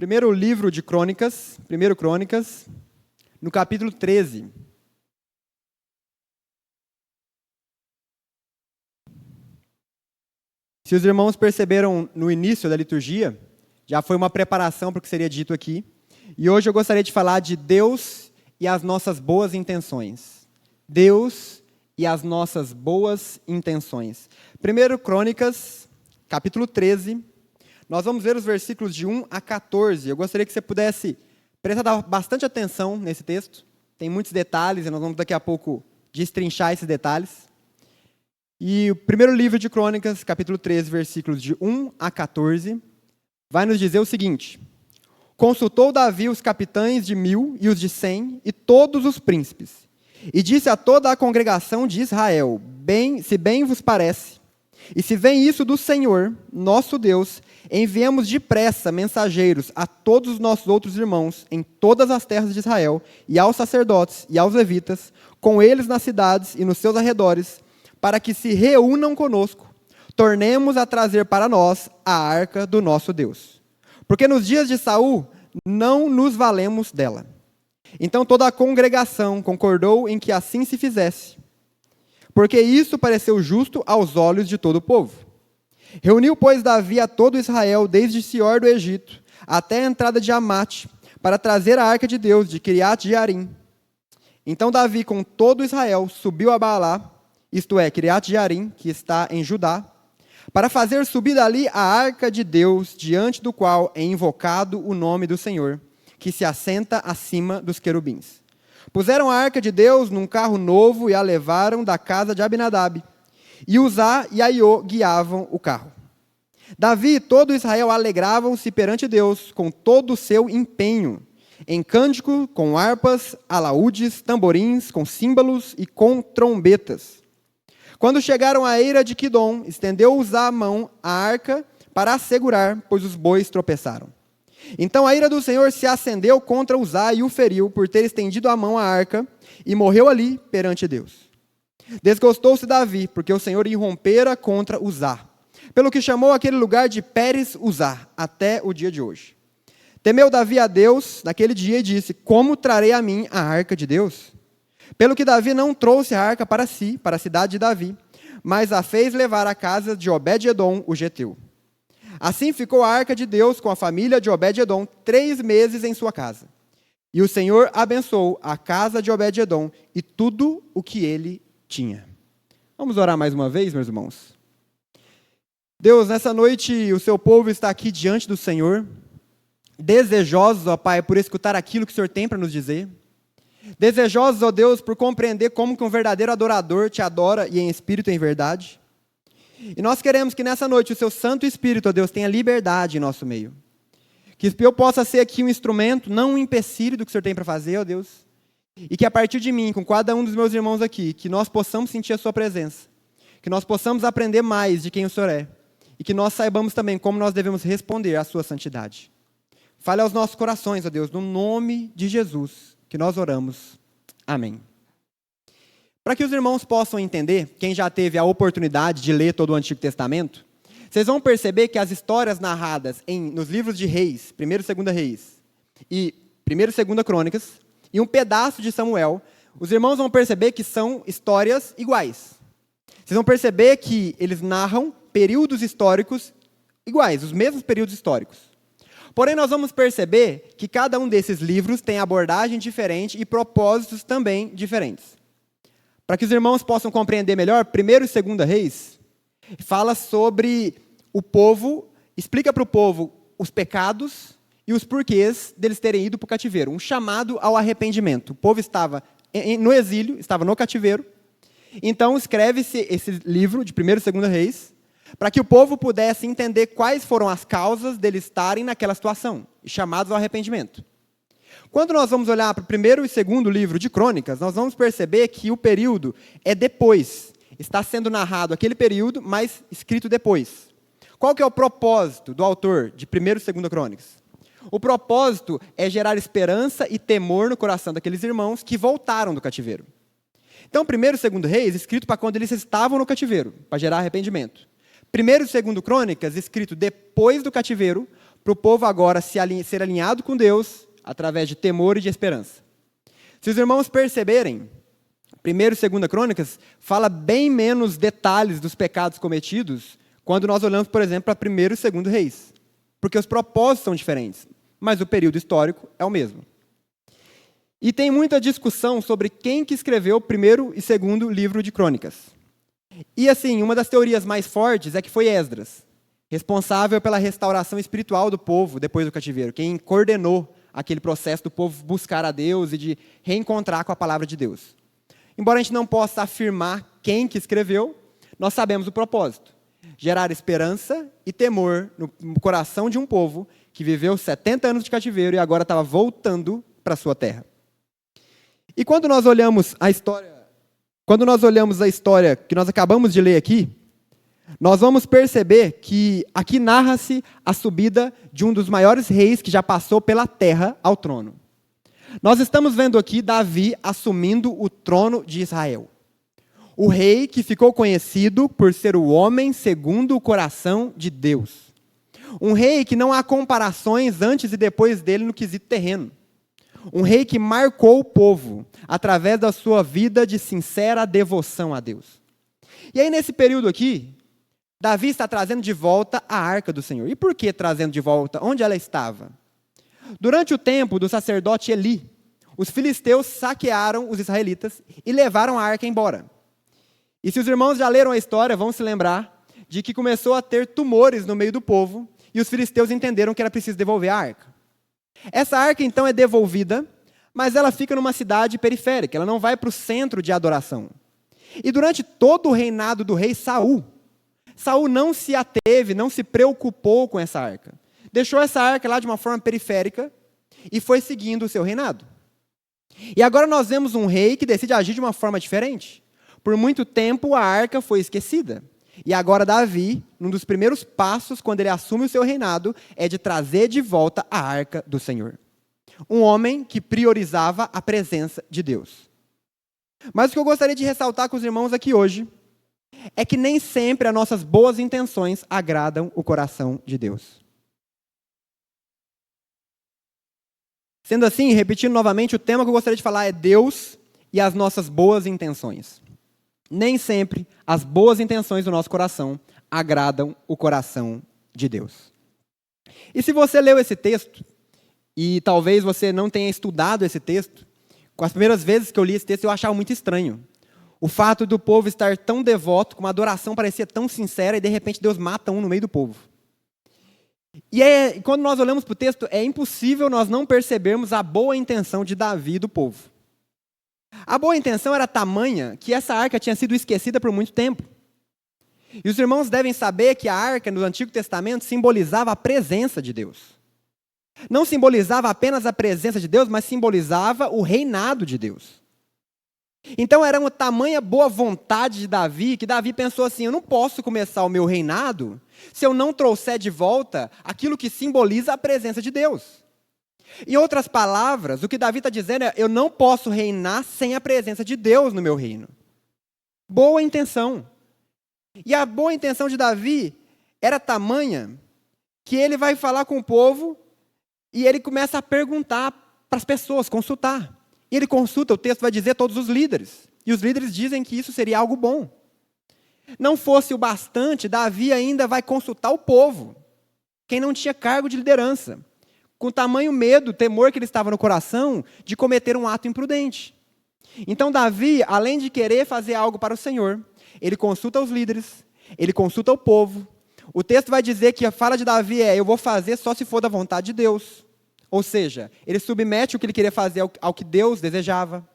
Primeiro livro de Crônicas, primeiro Crônicas, no capítulo 13. Se os irmãos perceberam no início da liturgia, já foi uma preparação para o que seria dito aqui. E hoje eu gostaria de falar de Deus e as nossas boas intenções. Deus e as nossas boas intenções. Primeiro Crônicas, capítulo 13. Nós vamos ver os versículos de 1 a 14. Eu gostaria que você pudesse prestar bastante atenção nesse texto. Tem muitos detalhes e nós vamos daqui a pouco destrinchar esses detalhes. E o primeiro livro de Crônicas, capítulo 13, versículos de 1 a 14, vai nos dizer o seguinte: Consultou Davi os capitães de 1000 e os de 100 e todos os príncipes, e disse a toda a congregação de Israel: se bem vos parece, e se vem isso do Senhor, nosso Deus, enviemos depressa mensageiros a todos os nossos outros irmãos em todas as terras de Israel, e aos sacerdotes e aos levitas, com eles nas cidades e nos seus arredores, para que se reúnam conosco, tornemos a trazer para nós a arca do nosso Deus. Porque nos dias de Saul não nos valemos dela. Então toda a congregação concordou em que assim se fizesse, porque isso pareceu justo aos olhos de todo o povo. Reuniu, pois, Davi a todo Israel, desde Sior do Egito até a entrada de Amate, para trazer a arca de Deus de Quiriat-Jearim. Então Davi, com todo Israel, subiu a Baalá, isto é, Quiriat-Jearim, que está em Judá, para fazer subir dali a arca de Deus, diante do qual é invocado o nome do Senhor, que se assenta acima dos querubins. Puseram a arca de Deus num carro novo e a levaram da casa de Abinadab. E Uzá e Aiô guiavam o carro. Davi e todo Israel alegravam-se perante Deus com todo o seu empenho, em cântico, com harpas, alaúdes, tamborins, com símbolos e com trombetas. Quando chegaram à eira de Quidom, estendeu Uzá a mão à arca para a segurar, pois os bois tropeçaram. Então a ira do Senhor se acendeu contra Uzá e o feriu por ter estendido a mão à arca, e morreu ali perante Deus. Desgostou-se Davi, porque o Senhor irrompera contra Uzá, pelo que chamou aquele lugar de Pérez Uzá, até o dia de hoje. Temeu Davi a Deus naquele dia e disse: Como trarei a mim a arca de Deus? Pelo que Davi não trouxe a arca para si, para a cidade de Davi, mas a fez levar à casa de Obed-edom, o geteu. Assim ficou a arca de Deus com a família de Obed-edom 3 meses em sua casa. E o Senhor abençoou a casa de Obed-edom e tudo o que ele tinha. Vamos orar mais uma vez, meus irmãos? Deus, nessa noite o seu povo está aqui diante do Senhor, desejosos, ó Pai, por escutar aquilo que o Senhor tem para nos dizer. Desejosos, ó Deus, por compreender como que um verdadeiro adorador te adora e em espírito e em verdade. E nós queremos que nessa noite o seu Santo Espírito, ó Deus, tenha liberdade em nosso meio. Que eu possa ser aqui um instrumento, não um empecilho do que o Senhor tem para fazer, ó Deus. E que a partir de mim, com cada um dos meus irmãos aqui, que nós possamos sentir a sua presença. Que nós possamos aprender mais de quem o Senhor é. E que nós saibamos também como nós devemos responder à sua santidade. Fale aos nossos corações, ó Deus, no nome de Jesus, que nós oramos. Amém. Para que os irmãos possam entender, quem já teve a oportunidade de ler todo o Antigo Testamento, vocês vão perceber que as histórias narradas nos livros de Reis, 1º e 2º Reis, e 1º e 2º Crônicas, e um pedaço de Samuel, os irmãos vão perceber que são histórias iguais. Vocês vão perceber que eles narram períodos históricos iguais, os mesmos períodos históricos. Porém, nós vamos perceber que cada um desses livros tem abordagem diferente e propósitos também diferentes. Para que os irmãos possam compreender melhor, 1º e 2º Reis fala sobre o povo, explica para o povo os pecados e os porquês deles terem ido para o cativeiro, um chamado ao arrependimento. O povo estava no exílio, estava no cativeiro, então escreve-se esse livro de 1º e 2º Reis, para que o povo pudesse entender quais foram as causas deles estarem naquela situação, chamados ao arrependimento. Quando nós vamos olhar para o 1º e 2º livro de Crônicas, nós vamos perceber que o período é depois. Está sendo narrado aquele período, mas escrito depois. Qual que é o propósito do autor de 1º e 2º Crônicas? O propósito é gerar esperança e temor no coração daqueles irmãos que voltaram do cativeiro. Então, 1º e 2º Reis, escrito para quando eles estavam no cativeiro, para gerar arrependimento. 1º e 2º Crônicas, escrito depois do cativeiro, para o povo agora ser alinhado com Deus através de temor e de esperança. Se os irmãos perceberem, 1º e 2ª Crônicas fala bem menos detalhes dos pecados cometidos quando nós olhamos, por exemplo, para 1º e 2º Reis. Porque os propósitos são diferentes, mas o período histórico é o mesmo. E tem muita discussão sobre quem que escreveu o 1º e 2º livro de Crônicas. E assim, uma das teorias mais fortes é que foi Esdras, responsável pela restauração espiritual do povo depois do cativeiro, quem coordenou aquele processo do povo buscar a Deus e de reencontrar com a palavra de Deus. Embora a gente não possa afirmar quem que escreveu, nós sabemos o propósito: gerar esperança e temor no coração de um povo que viveu 70 anos de cativeiro e agora estava voltando para a sua terra. E quando nós olhamos a história que nós acabamos de ler aqui, nós vamos perceber que aqui narra-se a subida de um dos maiores reis que já passou pela terra ao trono. Nós estamos vendo aqui Davi assumindo o trono de Israel. O rei que ficou conhecido por ser o homem segundo o coração de Deus. Um rei que não há comparações antes e depois dele no quesito terreno. Um rei que marcou o povo através da sua vida de sincera devoção a Deus. E aí, nesse período aqui, Davi está trazendo de volta a arca do Senhor. E por que trazendo de volta? Onde ela estava? Durante o tempo do sacerdote Eli, os filisteus saquearam os israelitas e levaram a arca embora. E se os irmãos já leram a história, vão se lembrar de que começou a ter tumores no meio do povo e os filisteus entenderam que era preciso devolver a arca. Essa arca, então, é devolvida, mas ela fica numa cidade periférica, ela não vai para o centro de adoração. E durante todo o reinado do rei Saul não se ateve, não se preocupou com essa arca. Deixou essa arca lá de uma forma periférica e foi seguindo o seu reinado. E agora nós vemos um rei que decide agir de uma forma diferente. Por muito tempo a arca foi esquecida. E agora Davi, um dos primeiros passos quando ele assume o seu reinado, é de trazer de volta a arca do Senhor. Um homem que priorizava a presença de Deus. Mas o que eu gostaria de ressaltar com os irmãos aqui hoje é que nem sempre as nossas boas intenções agradam o coração de Deus. Sendo assim, repetindo novamente, o tema que eu gostaria de falar é Deus e as nossas boas intenções. Nem sempre as boas intenções do nosso coração agradam o coração de Deus. E se você leu esse texto, e talvez você não tenha estudado esse texto, com as primeiras vezes que eu li esse texto eu achava muito estranho. O fato do povo estar tão devoto, com uma adoração parecia tão sincera, e de repente Deus mata um no meio do povo. E quando nós olhamos para o texto, é impossível nós não percebermos a boa intenção de Davi e do povo. A boa intenção era tamanha que essa arca tinha sido esquecida por muito tempo. E os irmãos devem saber que a arca no Antigo Testamento simbolizava a presença de Deus. Não simbolizava apenas a presença de Deus, mas simbolizava o reinado de Deus. Então era uma tamanha boa vontade de Davi, que Davi pensou assim: eu não posso começar o meu reinado se eu não trouxer de volta aquilo que simboliza a presença de Deus. Em outras palavras, o que Davi está dizendo é: eu não posso reinar sem a presença de Deus no meu reino. Boa intenção. E a boa intenção de Davi era tamanha que ele vai falar com o povo e ele começa a perguntar para as pessoas, consultar. E ele consulta, o texto vai dizer, todos os líderes. E os líderes dizem que isso seria algo bom. Não fosse o bastante, Davi ainda vai consultar o povo, quem não tinha cargo de liderança, com tamanho medo, temor que ele estava no coração de cometer um ato imprudente. Então Davi, além de querer fazer algo para o Senhor, ele consulta os líderes, ele consulta o povo. O texto vai dizer que a fala de Davi é: eu vou fazer só se for da vontade de Deus. Ou seja, ele submete o que ele queria fazer ao que Deus desejava.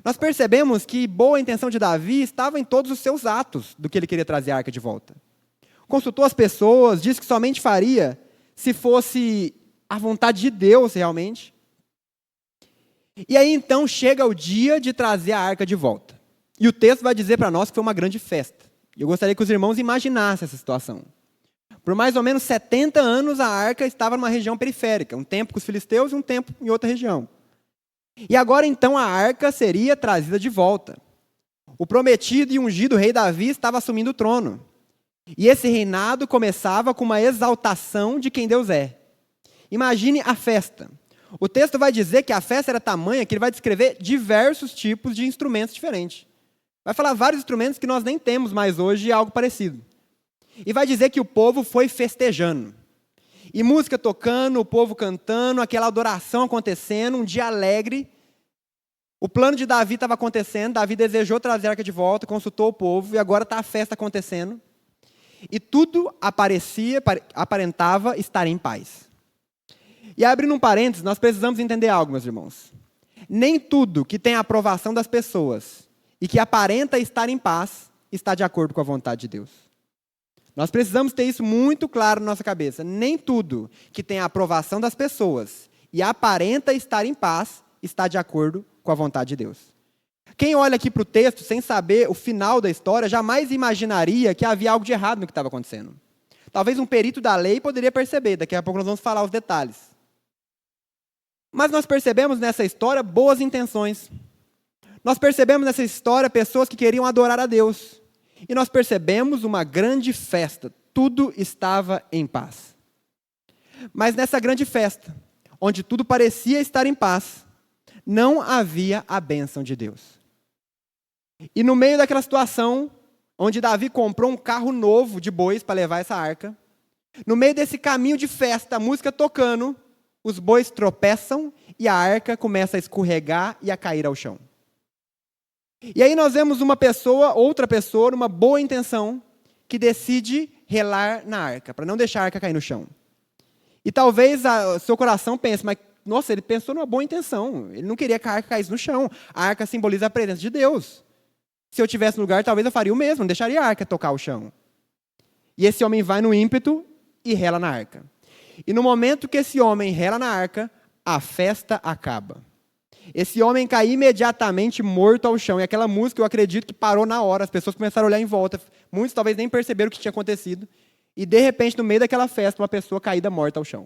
Nós percebemos que boa intenção de Davi estava em todos os seus atos do que ele queria trazer a arca de volta. Consultou as pessoas, disse que somente faria se fosse a vontade de Deus realmente. E aí então chega o dia de trazer a arca de volta. E o texto vai dizer para nós que foi uma grande festa. E eu gostaria que os irmãos imaginassem essa situação. Por mais ou menos 70 anos, a arca estava numa região periférica. Um tempo com os filisteus e um tempo em outra região. E agora, então, a arca seria trazida de volta. O prometido e ungido rei Davi estava assumindo o trono. E esse reinado começava com uma exaltação de quem Deus é. Imagine a festa. O texto vai dizer que a festa era tamanha que ele vai descrever diversos tipos de instrumentos diferentes. Vai falar vários instrumentos que nós nem temos mais hoje e algo parecido. E vai dizer que o povo foi festejando. E música tocando, o povo cantando, aquela adoração acontecendo, um dia alegre. O plano de Davi estava acontecendo, Davi desejou trazer a arca de volta, consultou o povo, e agora está a festa acontecendo. E tudo aparentava estar em paz. E abrindo um parênteses, nós precisamos entender algo, meus irmãos. Nem tudo que tem a aprovação das pessoas e que aparenta estar em paz está de acordo com a vontade de Deus. Nós precisamos ter isso muito claro na nossa cabeça. Nem tudo que tem a aprovação das pessoas e aparenta estar em paz está de acordo com a vontade de Deus. Quem olha aqui para o texto sem saber o final da história, jamais imaginaria que havia algo de errado no que estava acontecendo. Talvez um perito da lei poderia perceber, daqui a pouco nós vamos falar os detalhes. Mas nós percebemos nessa história boas intenções. Nós percebemos nessa história pessoas que queriam adorar a Deus. E nós percebemos uma grande festa. Tudo estava em paz. Mas nessa grande festa, onde tudo parecia estar em paz, não havia a bênção de Deus. E no meio daquela situação, onde Davi comprou um carro novo de bois para levar essa arca, no meio desse caminho de festa, a música tocando, os bois tropeçam e a arca começa a escorregar e a cair ao chão. E aí nós vemos outra pessoa, numa boa intenção, que decide relar na arca, para não deixar a arca cair no chão. E talvez o seu coração pense, mas, nossa, ele pensou numa boa intenção, ele não queria que a arca caísse no chão. A arca simboliza a presença de Deus. Se eu tivesse no lugar, talvez eu faria o mesmo, não deixaria a arca tocar o chão. E esse homem vai no ímpeto e rela na arca. E no momento que esse homem rela na arca, a festa acaba. Esse homem cai imediatamente morto ao chão. E aquela música, eu acredito que parou na hora. As pessoas começaram a olhar em volta. Muitos talvez nem perceberam o que tinha acontecido. E de repente, no meio daquela festa, uma pessoa caída morta ao chão.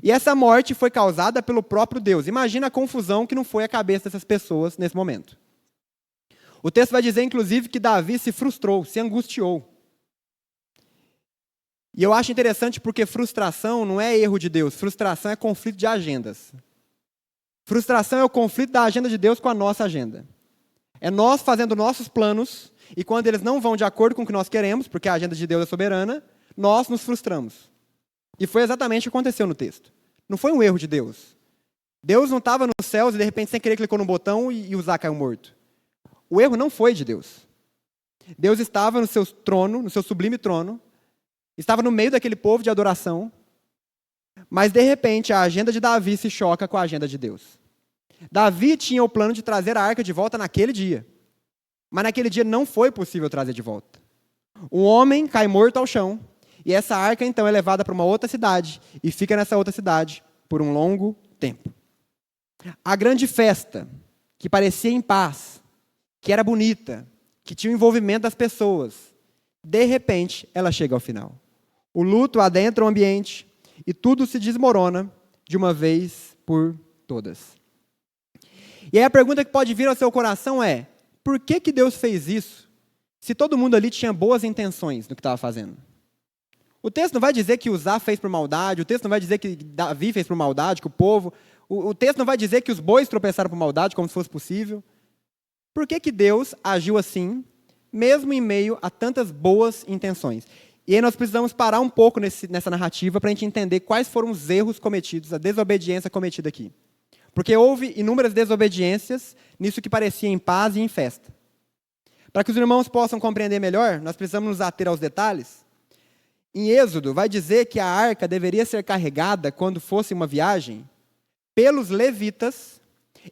E essa morte foi causada pelo próprio Deus. Imagina a confusão que não foi a cabeça dessas pessoas nesse momento. O texto vai dizer, inclusive, que Davi se frustrou, se angustiou. E eu acho interessante porque frustração não é erro de Deus, frustração é conflito de agendas. Frustração é o conflito da agenda de Deus com a nossa agenda. É nós fazendo nossos planos, e quando eles não vão de acordo com o que nós queremos, porque a agenda de Deus é soberana, nós nos frustramos. E foi exatamente o que aconteceu no texto. Não foi um erro de Deus. Deus não estava nos céus e de repente sem querer clicou no botão e Uzá caiu morto. O erro não foi de Deus. Deus estava no seu trono, no seu sublime trono, estava no meio daquele povo de adoração, mas de repente a agenda de Davi se choca com a agenda de Deus. Davi tinha o plano de trazer a arca de volta naquele dia, mas naquele dia não foi possível trazer de volta. Um homem cai morto ao chão, e essa arca então é levada para uma outra cidade, e fica nessa outra cidade por um longo tempo. A grande festa, que parecia em paz, que era bonita, que tinha o envolvimento das pessoas, de repente ela chega ao final. O luto adentra o ambiente e tudo se desmorona de uma vez por todas. E aí a pergunta que pode vir ao seu coração é: por que Deus fez isso se todo mundo ali tinha boas intenções no que estava fazendo? O texto não vai dizer que Uzá fez por maldade, o texto não vai dizer que Davi fez por maldade, que o povo... O texto não vai dizer que os bois tropeçaram por maldade, como se fosse possível. Por que Deus agiu assim, mesmo em meio a tantas boas intenções? E aí nós precisamos parar um pouco nessa narrativa para a gente entender quais foram os erros cometidos, a desobediência cometida aqui. Porque houve inúmeras desobediências nisso que parecia em paz e em festa. Para que os irmãos possam compreender melhor, nós precisamos nos ater aos detalhes. Em Êxodo, vai dizer que a arca deveria ser carregada, quando fosse uma viagem, pelos levitas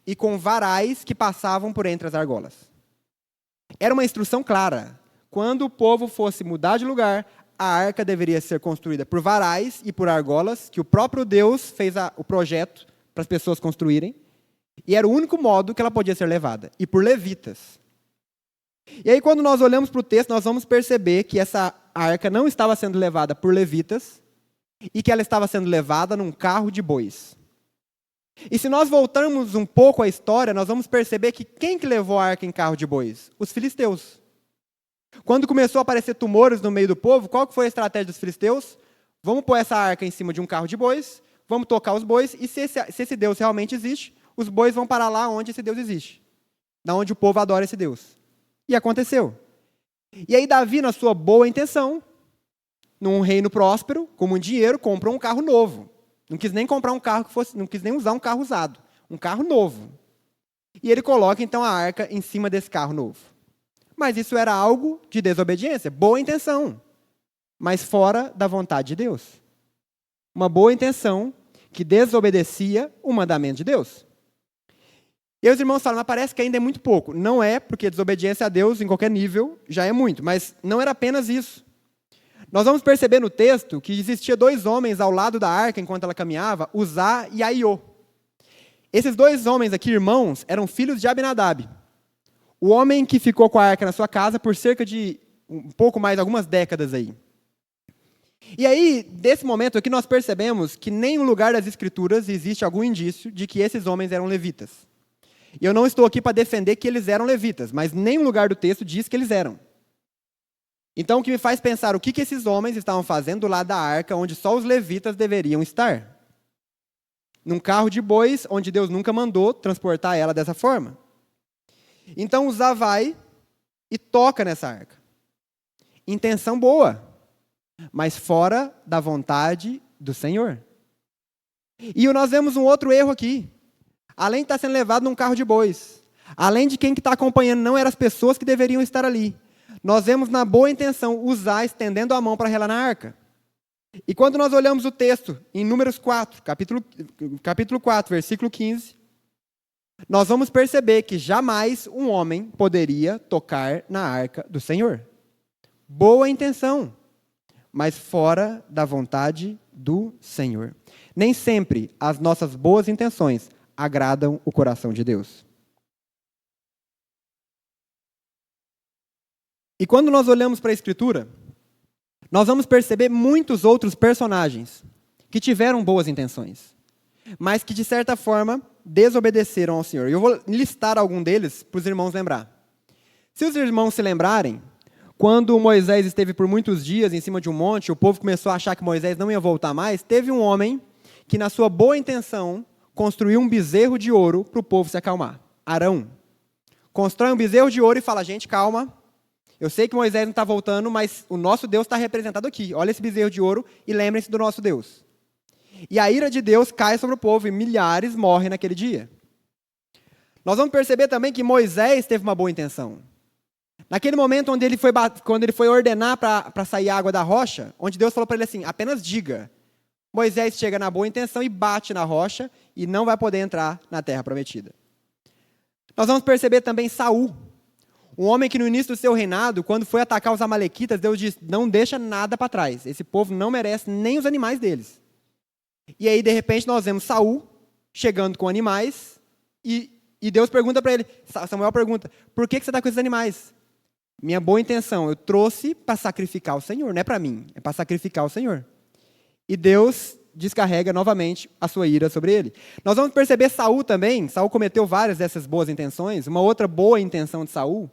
e com varais que passavam por entre as argolas. Era uma instrução clara. Quando o povo fosse mudar de lugar, a arca deveria ser construída por varais e por argolas, que o próprio Deus fez o projeto para as pessoas construírem, e era o único modo que ela podia ser levada, e por levitas. E aí, quando nós olhamos para o texto, nós vamos perceber que essa arca não estava sendo levada por levitas, e que ela estava sendo levada num carro de bois. E se nós voltarmos um pouco à história, nós vamos perceber que quem que levou a arca em carro de bois? Os filisteus. Quando começou a aparecer tumores no meio do povo, qual que foi a estratégia dos filisteus? Vamos pôr essa arca em cima de um carro de bois, vamos tocar os bois, e se esse Deus realmente existe, os bois vão parar lá onde esse Deus existe, da onde o povo adora esse Deus. E aconteceu. E aí Davi, na sua boa intenção, num reino próspero, com muito dinheiro, comprou um carro novo. Não quis nem comprar um carro que fosse, não quis nem usar um carro usado, um carro novo. E ele coloca então a arca em cima desse carro novo. Mas isso era algo de desobediência, boa intenção, mas fora da vontade de Deus. Uma boa intenção que desobedecia o mandamento de Deus. E os irmãos falam, mas parece que ainda é muito pouco. Não é, porque desobediência a Deus em qualquer nível já é muito, mas não era apenas isso. Nós vamos perceber no texto que existia 2 homens ao lado da arca enquanto ela caminhava, Uzá e Aiô. Esses 2 homens aqui, irmãos, eram filhos de Abinadab. O homem que ficou com a arca na sua casa por cerca de um pouco mais, algumas décadas aí. E aí, desse momento aqui, nós percebemos que nem no lugar das Escrituras existe algum indício de que esses homens eram levitas. E eu não estou aqui para defender que eles eram levitas, mas nem no lugar do texto diz que eles eram. Então, o que me faz pensar o que esses homens estavam fazendo do lado da arca, onde só os levitas deveriam estar. Num carro de bois, onde Deus nunca mandou transportar ela dessa forma. Então, Uzá vai e toca nessa arca. Intenção boa, mas fora da vontade do Senhor. E nós vemos um outro erro aqui. Além de estar sendo levado num carro de bois, além de quem que está acompanhando não eram as pessoas que deveriam estar ali, nós vemos na boa intenção Uzá estendendo a mão para relar na arca. E quando nós olhamos o texto em Números 4, capítulo 4, versículo 15, nós vamos perceber que jamais um homem poderia tocar na arca do Senhor. Boa intenção, mas fora da vontade do Senhor. Nem sempre as nossas boas intenções agradam o coração de Deus. E quando nós olhamos para a Escritura, nós vamos perceber muitos outros personagens que tiveram boas intenções, mas que, de certa forma, desobedeceram ao Senhor. E eu vou listar algum deles para os irmãos lembrar. Se os irmãos se lembrarem, quando Moisés esteve por muitos dias em cima de um monte, o povo começou a achar que Moisés não ia voltar mais, teve um homem que, na sua boa intenção, construiu um bezerro de ouro para o povo se acalmar. Arão. Constrói um bezerro de ouro e fala, gente, calma. Eu sei que Moisés não está voltando, mas o nosso Deus está representado aqui. Olha esse bezerro de ouro e lembrem-se do nosso Deus. E a ira de Deus cai sobre o povo e milhares morrem naquele dia. Nós vamos perceber também que Moisés teve uma boa intenção. Naquele momento onde quando ele foi ordenar para sair água da rocha, onde Deus falou para ele assim, apenas diga. Moisés chega na boa intenção e bate na rocha e não vai poder entrar na terra prometida. Nós vamos perceber também Saul, um homem que no início do seu reinado, quando foi atacar os amalequitas, Deus disse, não deixa nada para trás, esse povo não merece nem os animais deles. E aí, de repente, nós vemos Saul chegando com animais e Deus pergunta para ele, Samuel pergunta, por que você está com esses animais? Minha boa intenção, eu trouxe para sacrificar o Senhor, não é para mim, é para sacrificar o Senhor. E Deus descarrega novamente a sua ira sobre ele. Nós vamos perceber Saul também, Saul cometeu várias dessas boas intenções, uma outra boa intenção de Saul.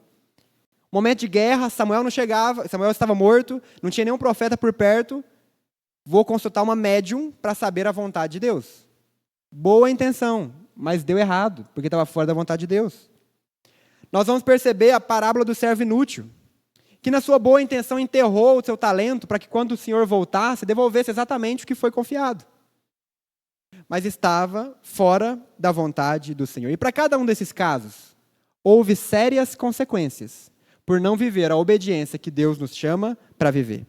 Momento de guerra, Samuel não chegava, Samuel estava morto, não tinha nenhum profeta por perto, vou consultar uma médium para saber a vontade de Deus. Boa intenção, mas deu errado, porque estava fora da vontade de Deus. Nós vamos perceber a parábola do servo inútil, que na sua boa intenção enterrou o seu talento para que quando o Senhor voltasse, devolvesse exatamente o que foi confiado. Mas estava fora da vontade do Senhor. E para cada um desses casos, houve sérias consequências por não viver a obediência que Deus nos chama para viver.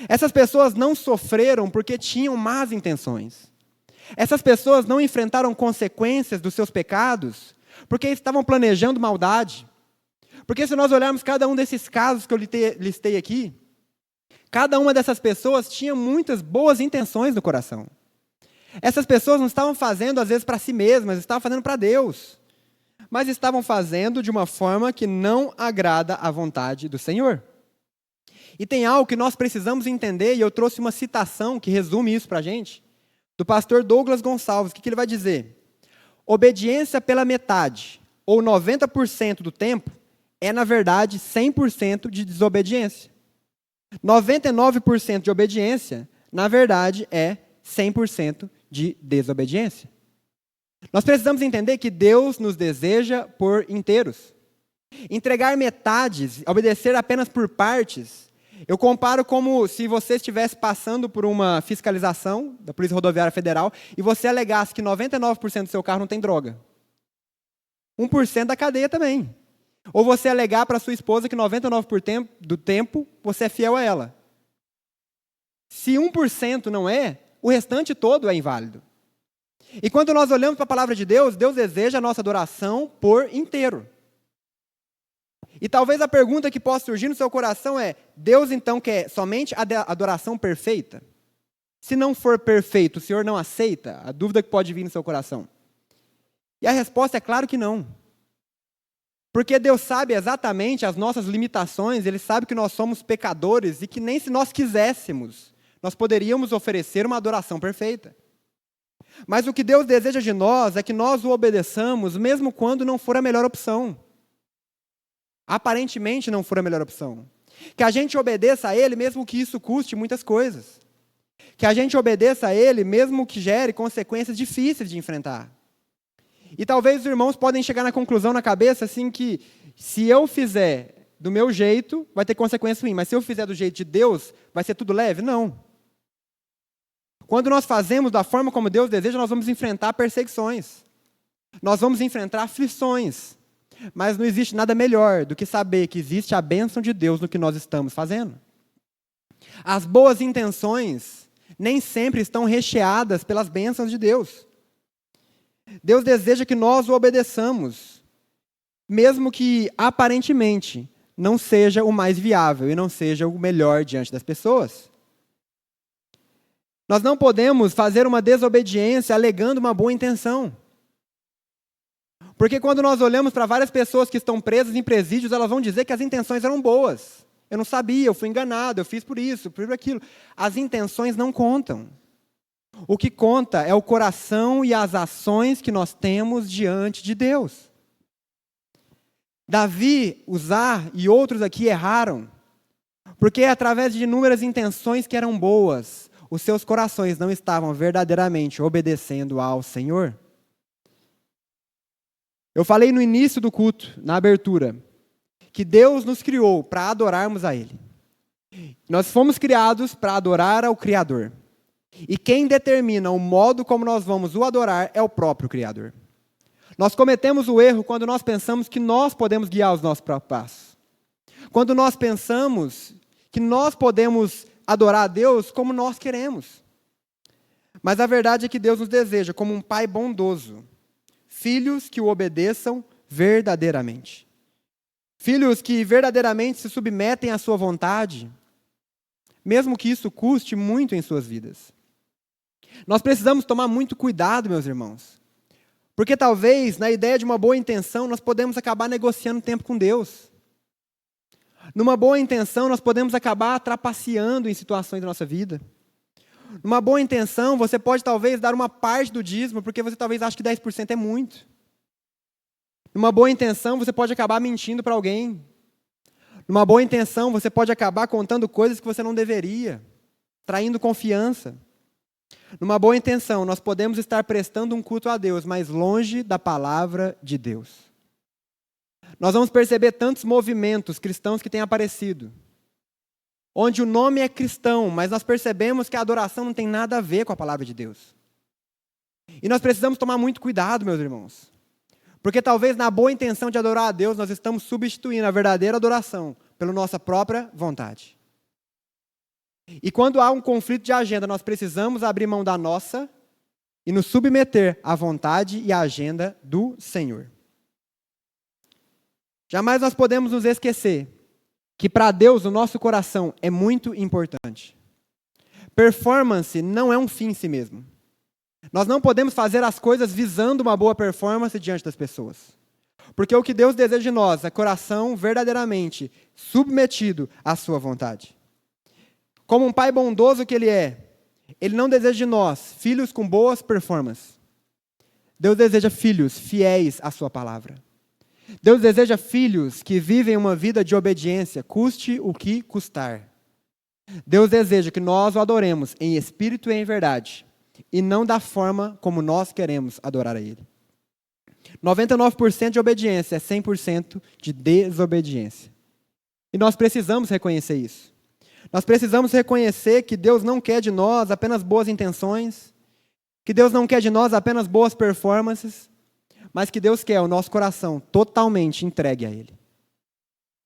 Essas pessoas não sofreram porque tinham más intenções. Essas pessoas não enfrentaram consequências dos seus pecados porque estavam planejando maldade. Porque se nós olharmos cada um desses casos que eu listei aqui, cada uma dessas pessoas tinha muitas boas intenções no coração. Essas pessoas não estavam fazendo, às vezes, para si mesmas, estavam fazendo para Deus. Mas estavam fazendo de uma forma que não agrada à vontade do Senhor. E tem algo que nós precisamos entender, e eu trouxe uma citação que resume isso para a gente, do pastor Douglas Gonçalves. O que ele vai dizer? Obediência pela metade, ou 90% do tempo, é, na verdade, 100% de desobediência. 99% de obediência, na verdade, é 100% de desobediência. Nós precisamos entender que Deus nos deseja por inteiros. Entregar metades, obedecer apenas por partes, eu comparo como se você estivesse passando por uma fiscalização da Polícia Rodoviária Federal e você alegasse que 99% do seu carro não tem droga. 1% da cadeia também. Ou você alegar para sua esposa que 99% do tempo você é fiel a ela. Se 1% não é, o restante todo é inválido. E quando nós olhamos para a palavra de Deus, Deus deseja a nossa adoração por inteiro. E talvez a pergunta que possa surgir no seu coração é: Deus então quer somente a adoração perfeita? Se não for perfeito, o Senhor não aceita? A dúvida que pode vir no seu coração. E a resposta é claro que não. Porque Deus sabe exatamente as nossas limitações, Ele sabe que nós somos pecadores e que nem se nós quiséssemos, nós poderíamos oferecer uma adoração perfeita. Mas o que Deus deseja de nós é que nós o obedeçamos, mesmo quando não for a melhor opção. Aparentemente não for a melhor opção. Que a gente obedeça a Ele, mesmo que isso custe muitas coisas. Que a gente obedeça a Ele, mesmo que gere consequências difíceis de enfrentar. E talvez os irmãos podem chegar na conclusão na cabeça, assim, que se eu fizer do meu jeito, vai ter consequência ruim. Mas se eu fizer do jeito de Deus, vai ser tudo leve? Não. Quando nós fazemos da forma como Deus deseja, nós vamos enfrentar perseguições. Nós vamos enfrentar aflições. Mas não existe nada melhor do que saber que existe a bênção de Deus no que nós estamos fazendo. As boas intenções nem sempre estão recheadas pelas bênçãos de Deus. Deus deseja que nós o obedeçamos, mesmo que aparentemente não seja o mais viável e não seja o melhor diante das pessoas. Nós não podemos fazer uma desobediência alegando uma boa intenção. Porque quando nós olhamos para várias pessoas que estão presas em presídios, elas vão dizer que as intenções eram boas. Eu não sabia, eu fui enganado, eu fiz por isso, por aquilo. As intenções não contam. O que conta é o coração e as ações que nós temos diante de Deus. Davi, Uzá e outros aqui erraram, porque através de inúmeras intenções que eram boas, os seus corações não estavam verdadeiramente obedecendo ao Senhor. Eu falei no início do culto, na abertura, que Deus nos criou para adorarmos a Ele. Nós fomos criados para adorar ao Criador. E quem determina o modo como nós vamos o adorar é o próprio Criador. Nós cometemos o erro quando nós pensamos que nós podemos guiar os nossos próprios passos. Quando nós pensamos que nós podemos adorar a Deus como nós queremos. Mas a verdade é que Deus nos deseja como um Pai bondoso. Filhos que o obedeçam verdadeiramente. Filhos que verdadeiramente se submetem à sua vontade, mesmo que isso custe muito em suas vidas. Nós precisamos tomar muito cuidado, meus irmãos, porque talvez, na ideia de uma boa intenção, nós podemos acabar negociando tempo com Deus. Numa boa intenção, nós podemos acabar trapaceando em situações da nossa vida. Numa boa intenção, você pode talvez dar uma parte do dízimo, porque você talvez ache que 10% é muito. Numa boa intenção, você pode acabar mentindo para alguém. Numa boa intenção, você pode acabar contando coisas que você não deveria, traindo confiança. Numa boa intenção, nós podemos estar prestando um culto a Deus, mas longe da palavra de Deus. Nós vamos perceber tantos movimentos cristãos que têm aparecido, onde o nome é cristão, mas nós percebemos que a adoração não tem nada a ver com a palavra de Deus. E nós precisamos tomar muito cuidado, meus irmãos. Porque talvez na boa intenção de adorar a Deus, nós estamos substituindo a verdadeira adoração pela nossa própria vontade. E quando há um conflito de agenda, nós precisamos abrir mão da nossa e nos submeter à vontade e à agenda do Senhor. Jamais nós podemos nos esquecer que para Deus o nosso coração é muito importante. Performance não é um fim em si mesmo. Nós não podemos fazer as coisas visando uma boa performance diante das pessoas. Porque o que Deus deseja de nós é coração verdadeiramente submetido à sua vontade. Como um pai bondoso que Ele é, Ele não deseja de nós filhos com boas performances. Deus deseja filhos fiéis à sua palavra. Deus deseja filhos que vivem uma vida de obediência, custe o que custar. Deus deseja que nós o adoremos em espírito e em verdade, e não da forma como nós queremos adorar a Ele. 99% de obediência é 100% de desobediência. E nós precisamos reconhecer isso. Nós precisamos reconhecer que Deus não quer de nós apenas boas intenções, que Deus não quer de nós apenas boas performances, mas que Deus quer o nosso coração totalmente entregue a Ele.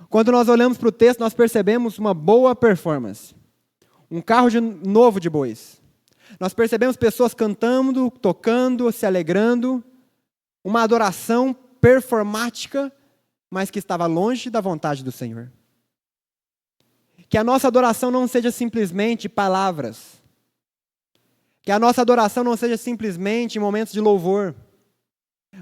Quando nós olhamos para o texto, nós percebemos uma boa performance. Um carro novo de bois. Nós percebemos pessoas cantando, tocando, se alegrando. Uma adoração performática, mas que estava longe da vontade do Senhor. Que a nossa adoração não seja simplesmente palavras. Que a nossa adoração não seja simplesmente em momentos de louvor.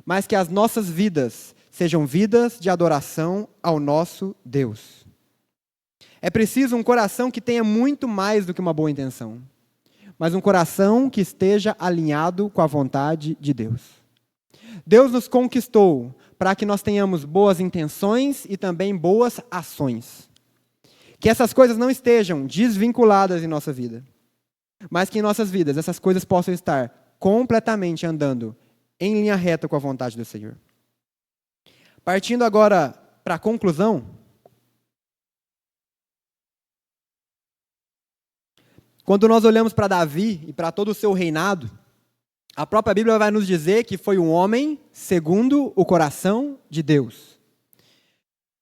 Mas que as nossas vidas sejam vidas de adoração ao nosso Deus. É preciso um coração que tenha muito mais do que uma boa intenção, mas um coração que esteja alinhado com a vontade de Deus. Deus nos conquistou para que nós tenhamos boas intenções e também boas ações. Que essas coisas não estejam desvinculadas em nossa vida, mas que em nossas vidas essas coisas possam estar completamente andando em linha reta com a vontade do Senhor. Partindo agora para a conclusão, quando nós olhamos para Davi e para todo o seu reinado, a própria Bíblia vai nos dizer que foi um homem segundo o coração de Deus.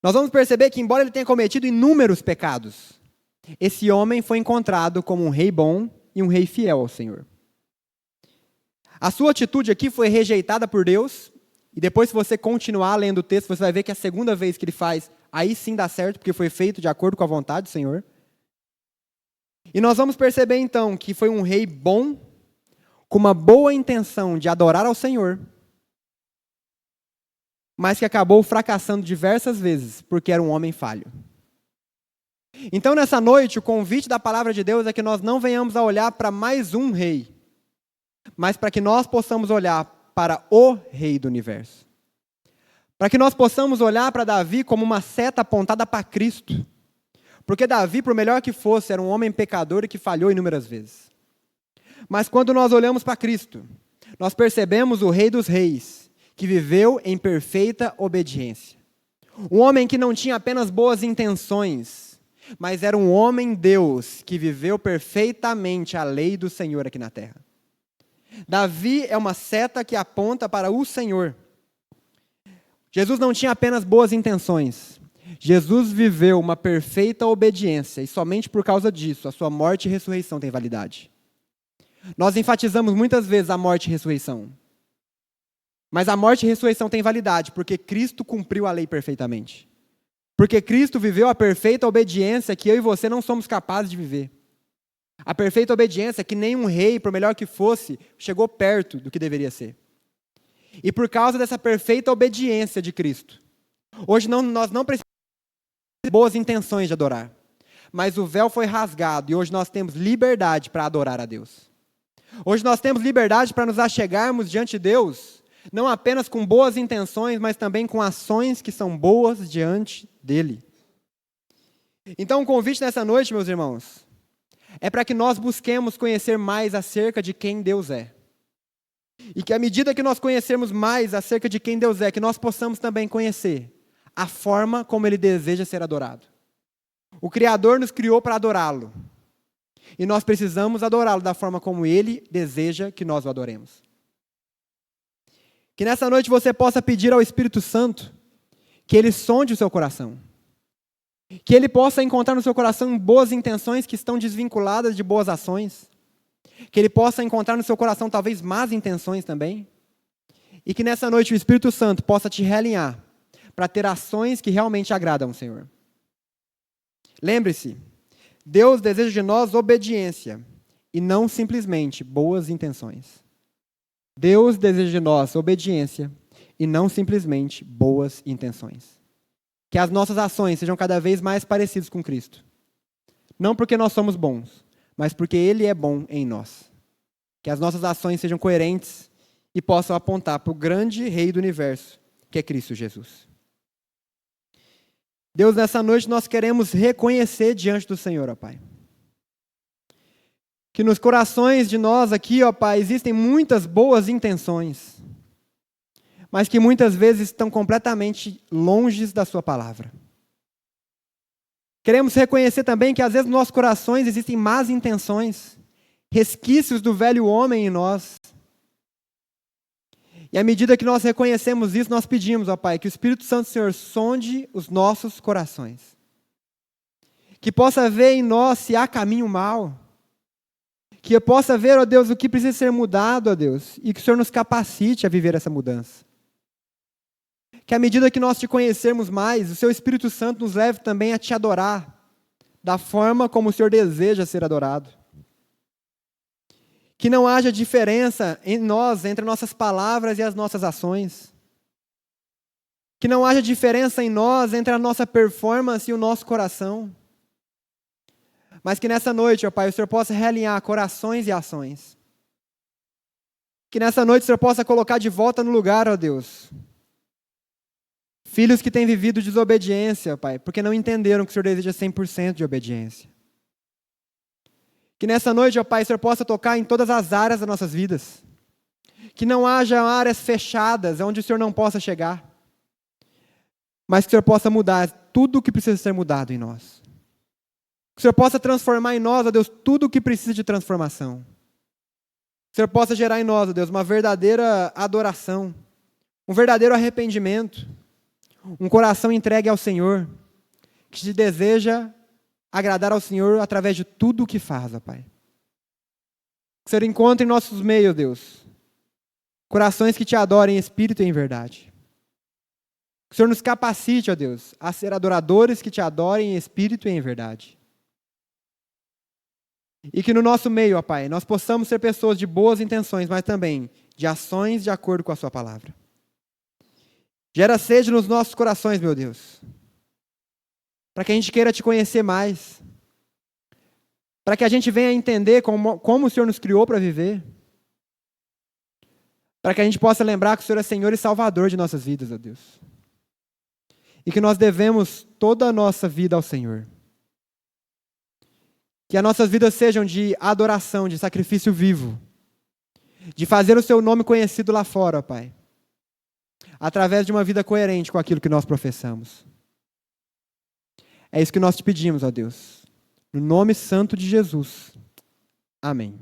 Nós vamos perceber que, embora ele tenha cometido inúmeros pecados, esse homem foi encontrado como um rei bom e um rei fiel ao Senhor. A sua atitude aqui foi rejeitada por Deus. E depois, se você continuar lendo o texto, você vai ver que a segunda vez que ele faz, aí sim dá certo, porque foi feito de acordo com a vontade do Senhor. E nós vamos perceber então que foi um rei bom, com uma boa intenção de adorar ao Senhor, mas que acabou fracassando diversas vezes, porque era um homem falho. Então, nessa noite, o convite da palavra de Deus é que nós não venhamos a olhar para mais um rei, mas para que nós possamos olhar para o Rei do Universo. Para que nós possamos olhar para Davi como uma seta apontada para Cristo. Porque Davi, por melhor que fosse, era um homem pecador e que falhou inúmeras vezes. Mas quando nós olhamos para Cristo, nós percebemos o Rei dos Reis, que viveu em perfeita obediência. Um homem que não tinha apenas boas intenções, mas era um homem Deus que viveu perfeitamente a lei do Senhor aqui na terra. Davi é uma seta que aponta para o Senhor. Jesus não tinha apenas boas intenções. Jesus viveu uma perfeita obediência e somente por causa disso a sua morte e ressurreição tem validade. Nós enfatizamos muitas vezes a morte e ressurreição. Mas a morte e ressurreição tem validade porque Cristo cumpriu a lei perfeitamente. Porque Cristo viveu a perfeita obediência que eu e você não somos capazes de viver. A perfeita obediência que nenhum rei, por melhor que fosse, chegou perto do que deveria ser. E por causa dessa perfeita obediência de Cristo, hoje nós não precisamos de boas intenções de adorar, mas o véu foi rasgado e hoje nós temos liberdade para adorar a Deus. Hoje nós temos liberdade para nos achegarmos diante de Deus, não apenas com boas intenções, mas também com ações que são boas diante dEle. Então o convite nessa noite, meus irmãos, é para que nós busquemos conhecer mais acerca de quem Deus é. E que à medida que nós conhecermos mais acerca de quem Deus é, que nós possamos também conhecer a forma como Ele deseja ser adorado. O Criador nos criou para adorá-lo. E nós precisamos adorá-lo da forma como Ele deseja que nós o adoremos. Que nessa noite você possa pedir ao Espírito Santo que Ele sonde o seu coração. Que Ele possa encontrar no seu coração boas intenções que estão desvinculadas de boas ações. Que Ele possa encontrar no seu coração talvez más intenções também. E que nessa noite o Espírito Santo possa te realinhar para ter ações que realmente agradam ao Senhor. Lembre-se, Deus deseja de nós obediência e não simplesmente boas intenções. Deus deseja de nós obediência e não simplesmente boas intenções. Que as nossas ações sejam cada vez mais parecidas com Cristo. Não porque nós somos bons, mas porque Ele é bom em nós. Que as nossas ações sejam coerentes e possam apontar para o grande Rei do Universo, que é Cristo Jesus. Deus, nessa noite nós queremos reconhecer diante do Senhor, ó Pai, que nos corações de nós aqui, ó Pai, existem muitas boas intenções, mas que muitas vezes estão completamente longe da Sua palavra. Queremos reconhecer também que às vezes nos nossos corações existem más intenções, resquícios do velho homem em nós. E à medida que nós reconhecemos isso, nós pedimos, ó Pai, que o Espírito Santo, Senhor, sonde os nossos corações. Que possa ver em nós se há caminho mau. Que eu possa ver, ó Deus, o que precisa ser mudado, ó Deus, e que o Senhor nos capacite a viver essa mudança. Que à medida que nós te conhecermos mais, o Seu Espírito Santo nos leve também a te adorar, da forma como o Senhor deseja ser adorado. Que não haja diferença em nós, entre nossas palavras e as nossas ações. Que não haja diferença em nós, entre a nossa performance e o nosso coração. Mas que nessa noite, ó Pai, o Senhor possa realinhar corações e ações. Que nessa noite o Senhor possa colocar de volta no lugar, ó Deus, filhos que têm vivido desobediência, ó Pai, porque não entenderam que o Senhor deseja 100% de obediência. Que nessa noite, ó Pai, o Senhor possa tocar em todas as áreas das nossas vidas. Que não haja áreas fechadas onde o Senhor não possa chegar. Mas que o Senhor possa mudar tudo o que precisa ser mudado em nós. Que o Senhor possa transformar em nós, ó Deus, tudo o que precisa de transformação. Que o Senhor possa gerar em nós, ó Deus, uma verdadeira adoração, um verdadeiro arrependimento, um coração entregue ao Senhor, que te deseja agradar ao Senhor através de tudo o que faz, ó Pai. Que o Senhor encontre em nossos meios, Deus, corações que te adorem em espírito e em verdade. Que o Senhor nos capacite, ó Deus, a ser adoradores que te adorem em espírito e em verdade. E que no nosso meio, ó Pai, nós possamos ser pessoas de boas intenções, mas também de ações de acordo com a Sua palavra. Gera sede nos nossos corações, meu Deus, para que a gente queira te conhecer mais, para que a gente venha entender como o Senhor nos criou para viver, para que a gente possa lembrar que o Senhor é Senhor e Salvador de nossas vidas, ó Deus. E que nós devemos toda a nossa vida ao Senhor. Que as nossas vidas sejam de adoração, de sacrifício vivo, de fazer o Seu nome conhecido lá fora, ó Pai, através de uma vida coerente com aquilo que nós professamos. É isso que nós te pedimos, ó Deus. No nome santo de Jesus. Amém.